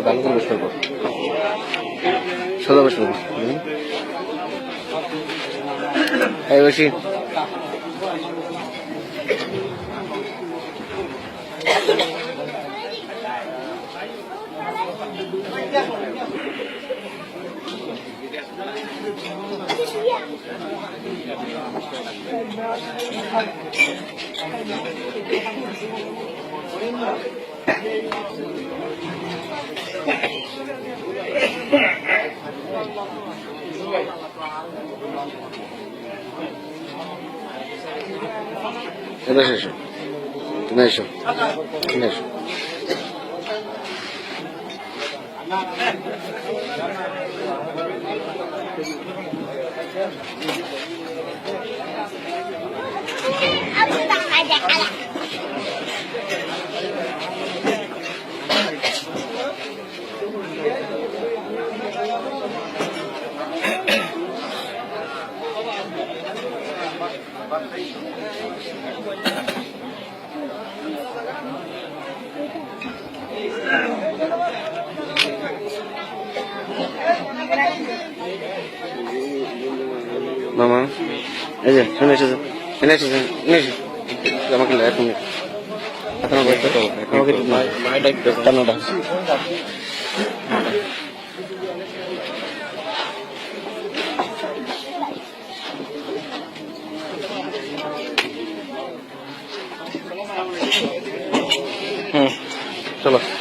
ভালো করে বসে করবো সোজা বসে করবো এই বসি এসো তুমি এসো তুমি এসো মামা এই যে শুনে এসেছে এনে এসেছে এনে এসে আমাকে এখন এখন আমাকে টানোটা চলো